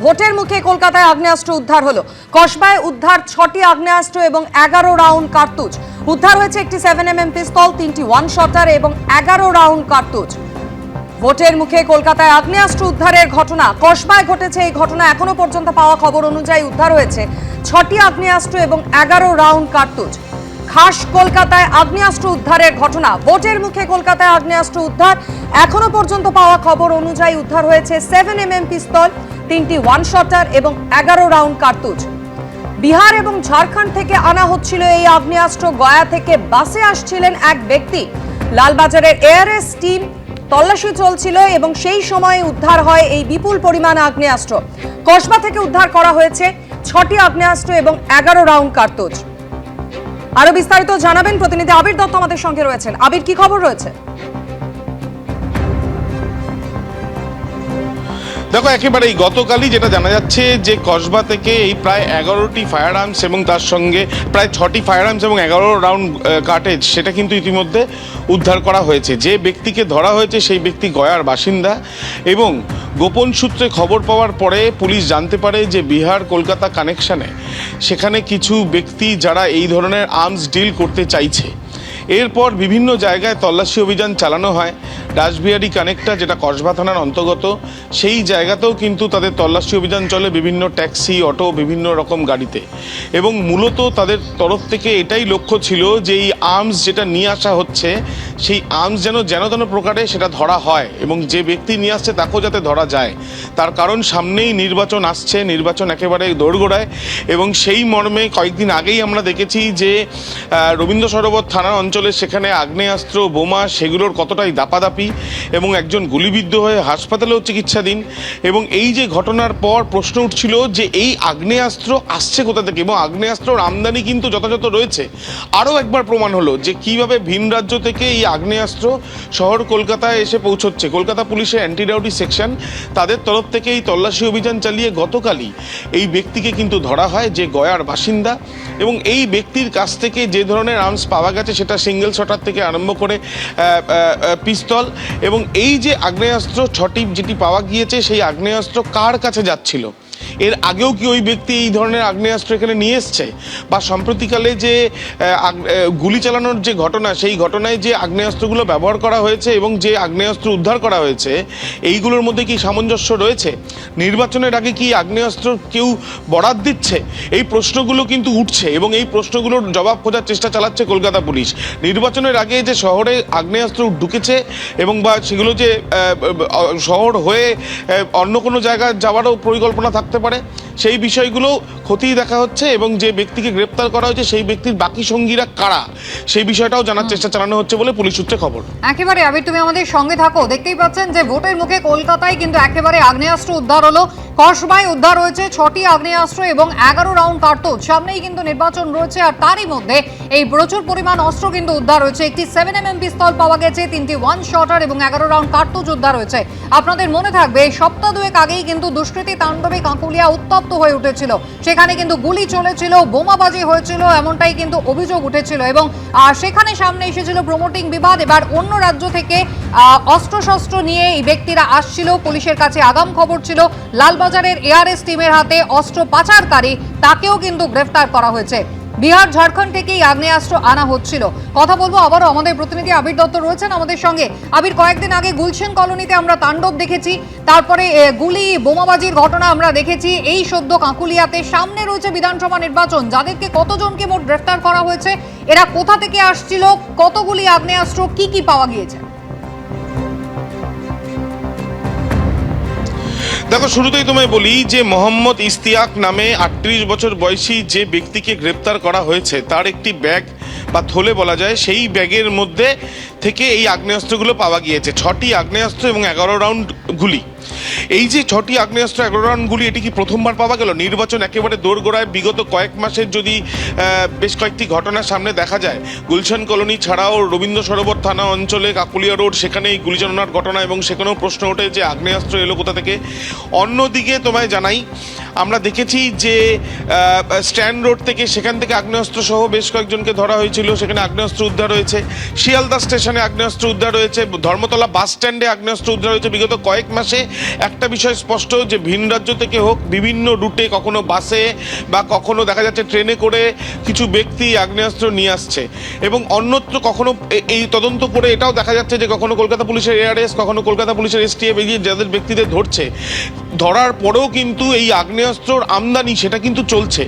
ভোটের মুখে কলকাতায় আগ্নেয়াস্ত্র উদ্ধার হলো। কসবায় উদ্ধার 6টি আগ্নেয়াস্ত্র এবং 11 রাউন্ড কার্তুজ। উদ্ধার হয়েছে একটি 7mm পিস্তল, 3টি ওয়ান শটার এবং 11 রাউন্ড কার্তুজ। ভোটের মুখে কলকাতায় আগ্নেয়াস্ত্র উদ্ধারের ঘটনা কসবায় ঘটেছে। এই ঘটনা এখনো পর্যন্ত পাওয়া খবর অনুযায়ী উদ্ধার হয়েছে 6টি আগ্নেয়াস্ত্র এবং 11 রাউন্ড কার্তুজ। খাস কলকাতায় আগ্নেয়াস্ত্র উদ্ধারের ঘটনা। ভোটের মুখে কলকাতায় আগ্নেয়াস্ত্র উদ্ধার এখনো পর্যন্ত পাওয়া খবর অনুযায়ী উদ্ধার হয়েছে 7mm পিস্তল, 3টি ওয়ান শটার এবং 11 রাউন্ড কার্তুজ। বিহার এবং ঝাড়খণ্ড থেকে আনা হচ্ছিল এই আগ্নেয়াস্ত্র। গয়া থেকে বাসে আসছিলেন এক ব্যক্তি। লালবাজারের এআরএস টিম তল্লাশি চলছিল এবং সেই সময় উদ্ধার হয় এই বিপুল পরিমাণ আগ্নেয়াস্ত্র। কসবা থেকে উদ্ধার করা হয়েছে 6টি আগ্নেয়াস্ত্র এবং 11 রাউন্ড কার্তুজ। আরো বিস্তারিত জানাবেন প্রতিনিধি আবির দত্ত আমাদের সঙ্গে রয়েছেন। আবির, কি খবর রয়েছে? দেখো, একেবারেই গতকালই যেটা জানা যাচ্ছে যে কসবা থেকে এই প্রায় 11টি ফায়ার আর্মস এবং তার সঙ্গে প্রায় 6টি ফায়ার আর্মস এবং 11 রাউন্ড কার্টেজ সেটা কিন্তু ইতিমধ্যে উদ্ধার করা হয়েছে। যে ব্যক্তিকে ধরা হয়েছে সেই ব্যক্তি গয়ার বাসিন্দা এবং গোপন সূত্রে খবর পাওয়ার পরে পুলিশ জানতে পারে যে বিহার কলকাতা কানেকশনে সেখানে কিছু ব্যক্তি যারা এই ধরনের আর্মস ডিল করতে চাইছে। এরপর বিভিন্ন জায়গায় তল্লাশি অভিযান চালানো হয়। রাসবিহারী কানেক্টর, যেটা কসবা থানার অন্তর্গত, সেই জায়গাতেও কিন্তু তাদের তল্লাশি অভিযান চলে বিভিন্ন ট্যাক্সি, অটো, বিভিন্ন রকম গাড়িতে। এবং মূলত তাদের তরফ থেকে এটাই লক্ষ্য ছিল যে এই আর্মস যেটা নিয়ে আসা হচ্ছে সেই আর্মস যেন তেন প্রকারে সেটা ধরা হয় এবং যে ব্যক্তি নিয়ে আসছে তাকেও যাতে ধরা যায়। তার কারণ সামনেই নির্বাচন আসছে, নির্বাচন একেবারে দোরগোড়ায়। এবং সেই মর্মে কয়েকদিন আগেই আমরা দেখেছি যে রবীন্দ্র সরোবর থানার অঞ্চলে সেখানে আগ্নেয়াস্ত্র, বোমা সেগুলোর কতটাই দাপাদাপি এবং একজন গুলিবিদ্ধ হয়ে হাসপাতালেও চিকিৎসাধীন। এবং এই যে ঘটনার পর প্রশ্ন উঠছিল যে এই আগ্নেয়াস্ত্র আসছে কোথা থেকে এবং আগ্নেয়াস্ত্রর আমদানি কিন্তু যথাযথ রয়েছে। আরও একবার প্রমাণ হলো যে কিভাবে ভিন রাজ্য থেকে এই আগ্নেয়াস্ত্র শহর কলকাতায় এসে পৌঁছচ্ছে। কলকাতা পুলিশের অ্যান্টি রাউডি সেকশন তাদের তরফ থেকে এই তল্লাশি অভিযান চালিয়ে গতকালই এই ব্যক্তিকে কিন্তু ধরা হয়, যে গয়ার বাসিন্দা। এবং এই ব্যক্তির কাছ থেকে যে ধরনের আর্মস পাওয়া গেছে সেটা সিঙ্গেল শটার থেকে আরম্ভ করে পিস্তল। এবং এই যে আগ্নেয়াস্ত্র 6টি যেটি পাওয়া গিয়েছে সেই আগ্নেয়াস্ত্র কার কাছে যাচ্ছিল, এর আগেও কি ওই ব্যক্তি এই ধরনের আগ্নেয়াস্ত্র এখানে নিয়ে এসছে, বা সম্প্রতিকালে যে গুলি চালানোর যে ঘটনা সেই ঘটনায় যে আগ্নেয়াস্ত্রগুলো ব্যবহার করা হয়েছে এবং যে আগ্নেয়াস্ত্র উদ্ধার করা হয়েছে এইগুলোর মধ্যে কি সামঞ্জস্য রয়েছে? নির্বাচনের আগে কি আগ্নেয়াস্ত্র কেউ বরাত দিচ্ছে? এই প্রশ্নগুলো কিন্তু উঠছে এবং এই প্রশ্নগুলোর জবাব খোঁজার চেষ্টা চালাচ্ছে কলকাতা পুলিশ। নির্বাচনের আগে যে শহরে আগ্নেয়াস্ত্র ঢুকেছে এবং বা সেগুলো যে শহর হয়ে অন্য কোনো জায়গায় যাওয়ারও পরিকল্পনা থাকতে পারে, সেই বিষয়গুলো খতিয়ে দেখা হচ্ছে। এবং যে ব্যক্তিকে গ্রেপ্তার করা হয়েছে সেই ব্যক্তির বাকি সঙ্গীরা কারা সেই বিষয়টাও জানার চেষ্টা চালানো হচ্ছে বলে পুলিশ সূত্রে খবর। একেবারে আবির, তুমি আমাদের সঙ্গে থাকো। দেখতেই পাচ্ছেন যে ভোটের মুখে কলকাতায় কিন্তু একেবারে আগ্নেয়াস্ত্র উদ্ধার হলো। কসবায় উদ্ধার হয়েছে 6টি আগ্নেয়াস্ত্র এবং 11 রাউন্ড কার্তুজ। সামনেই কিন্তু নির্বাচন রয়েছে আর তারই মধ্যে এই প্রচুর পরিমাণ অস্ত্র কিন্তু উদ্ধার হয়েছে। একটি 7mm পিস্তল পাওয়া গেছে, 3টি ওয়ান শটার এবং 11 রাউন্ড কার্তুজ উদ্ধার হয়েছে। আপনাদের মনে থাকবে সপ্তাহ দুয়েক আগেই কিন্তু দুষ্কৃতী তাণ্ডবে কাঁকুলিয়া উত্তপ্ত হয়ে উঠেছিল। সেখানে কিন্তু গুলি চলেছিল, বোমাবাজি হয়েছিল, এমনটাই কিন্তু অভিযোগ উঠেছিল। এবং সেখানে সামনে এসেছিল প্রমোটিং বিবাদ। এবার অন্য রাজ্য থেকে অস্ত্রশস্ত্র নিয়ে এই ব্যক্তিরা আসছিল। পুলিশের কাছে আগাম খবর ছিল লালবাজারের এআরএস টিমের হাতে অস্ত্র পাচারকারী, তাকেও কিন্তু গ্রেফতার করা হয়েছে। বিহার ঝাড়খণ্ড থেকেই আগ্নেয়াস্ত্র আনা হচ্ছিল। কথা বলবো আবারও, আমাদের প্রতিনিধি আবির দত্ত রয়েছেন আমাদের সঙ্গে। আবির, কয়েকদিন আগে গুলশান কলোনিতে আমরা তাণ্ডব দেখেছি, তারপরে গুলি বোমাবাজির ঘটনা আমরা দেখেছি। এই সদ্য কাঁকুলিয়াতে সামনে রয়েছে বিধানসভা নির্বাচন। যাদেরকে কতজনকে মোট গ্রেফতার করা হয়েছে, এরা কোথা থেকে আসছিল, কতগুলি আগ্নেয়াস্ত্র, কি কি পাওয়া গিয়েছে? দেখো, শুরুতেই তোমায় বলি যে মোহাম্মদ ইশতিয়াক নামে 38 বছর বয়সী যে ব্যক্তিকে গ্রেপ্তার করা হয়েছে তার একটি ব্যাগ বা থলে বলা যায়, সেই ব্যাগের মধ্যে থেকে এই আগ্নেয়াস্ত্রগুলো পাওয়া গিয়েছে। 6টি আগ্নেয়াস্ত্র এবং 11 রাউন্ড গুলি। এই যে 6টি আগ্নেয়াস্ত্র 11 রাউন্ড গুলি, এটি কি প্রথমবার পাওয়া গেল? নির্বাচন একেবারে দোরগোড়ায়। বিগত কয়েক মাসের যদি বেশ কয়েকটি ঘটনার সামনে দেখা যায়, গুলশান কলোনি ছাড়াও রবীন্দ্র সরোবর থানা অঞ্চলে কাকুলিয়া রোড, সেখানে এই গুলি চালনার ঘটনা এবং সেখানেও প্রশ্ন ওঠে যে আগ্নেয়াস্ত্র এলো কোথা থেকে। অন্যদিকে তোমায় জানাই আমরা দেখেছি যে স্ট্যান্ড রোড থেকে সেখান থেকে আগ্নেয়াস্ত্র সহ বেশ কয়েকজনকে ধরা হয়েছিল, সেখানে আগ্নেয়াস্ত্র উদ্ধার হয়েছে। শিয়ালদা স্টেশনে আগ্নেয়াস্ত্র উদ্ধার হয়েছে, ধর্মতলা বাস স্ট্যান্ডে আগ্নেয়াস্ত্র উদ্ধার হয়েছে। বিগত কয়েক মাসে একটা বিষয় স্পষ্ট যে ভিন রাজ্য থেকে হোক, বিভিন্ন রুটে কখনো বাসে বা কখনো দেখা যাচ্ছে ট্রেনে করে কিছু ব্যক্তি আগ্নেয়াস্ত্র নিয়ে আসছে, এবং অন্যত্র কখনো এই তদন্ত করে এটাও দেখা যাচ্ছে যে কখনো কলকাতা পুলিশের এআরএস, কখনো কলকাতা পুলিশের এসটিএফ এগিয়ে যাদের ব্যক্তিদের ধরছে, ধরার পরেও কিন্তু এই আগ্নেয়াস্ত্রর আমদানি সেটা কিন্তু চলছে।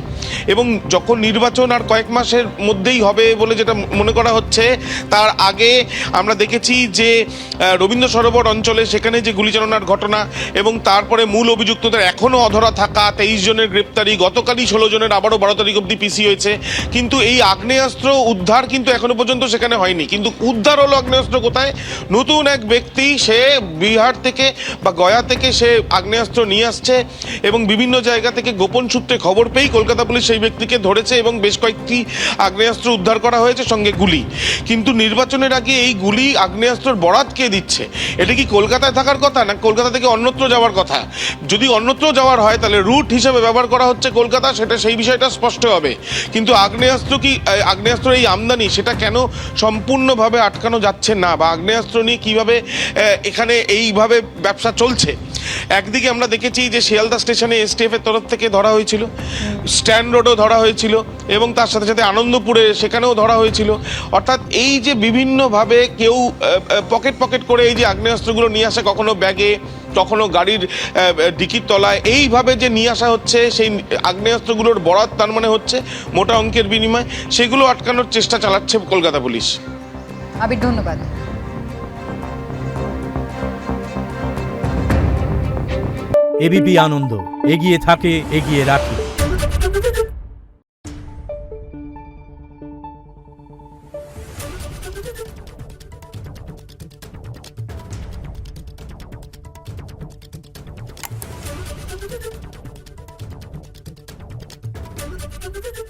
এবং যখন নির্বাচন আর কয়েক মাসের মধ্যেই হবে বলে যেটা মনে করা হচ্ছে, তার আগে আমরা দেখেছি যে রবীন্দ্র সরোবর অঞ্চলে সেখানে যে গুলিচালনার ঘটনা এবং তারপরে মূল অভিযুক্তদের এখনও অধরা থাকা 23 জনের গ্রেপ্তারি, গতকালই 16 জনের আবারও 12 তারিখ অবধি পিসি হয়েছে। কিন্তু এই আগ্নেয়াস্ত্র উদ্ধার কিন্তু এখনো পর্যন্ত সেখানে হয়নি। কিন্তু উদ্ধার হলো আগ্নেয়াস্ত্র কোথায়? নতুন এক ব্যক্তি, সে বিহার থেকে বা গয়া থেকে সে আগ্নেয়াস্ত্র নিয়ে আসছে এবং বিভিন্ন জায়গা থেকে গোপন সূত্রে খবর পেয়েই কলকাতা পুলিশ সেই ব্যক্তিকে ধরেছে এবং বেশ কয়েকটি আগ্নেয়াস্ত্র উদ্ধার করা হয়েছে, সঙ্গে গুলি। কিন্তু নির্বাচনের আগে এই গুলি আগ্নেয়াস্ত্রের বরাত কে দিচ্ছে? এটা কি কলকাতায় থাকার কথা, না কলকাতা থেকে অন্যত্র যাওয়ার কথা? যদি অন্যত্র যাওয়ার হয় তাহলে রুট হিসেবে ব্যবহার করা হচ্ছে কলকাতা, সেটা সেই বিষয়টা স্পষ্ট হবে। কিন্তু আগ্নেয়াস্ত্র এই আমদানি সেটা কেন সম্পূর্ণভাবে আটকানো যাচ্ছে না, বা আগ্নেয়াস্ত্র নিয়ে কিভাবে এখানে এইভাবে ব্যবসা চলছে? একদিকে আমরা দেখেছি যে শিয়ালদা স্টেশনে এসটিএফ এর তরফ থেকে ধরা হয়েছিল, স্ট্যান্ড রোডও ধরা হয়েছিল, এবং তার সাথে সাথে আনন্দপুরে সেখানেও ধরা হয়েছিল। অর্থাৎ এই যে বিভিন্নভাবে কেউ পকেট পকেট করে এই যে আগ্নেয়াস্ত্রগুলো নিয়ে আসে, কখনো ব্যাগে, কখনো গাড়ির ডিকির তলায়, এইভাবে যে নিয়ে আসা হচ্ছে, সেই আগ্নেয়াস্ত্রগুলোর বরাত তার মানে হচ্ছে মোটা অঙ্কের বিনিময়, সেগুলো আটকানোর চেষ্টা চালাচ্ছে কলকাতা পুলিশ। আবির, ধন্যবাদ। এবিপি আনন্দ, এগিয়ে থাকে, এগিয়ে রাখে। Thank you.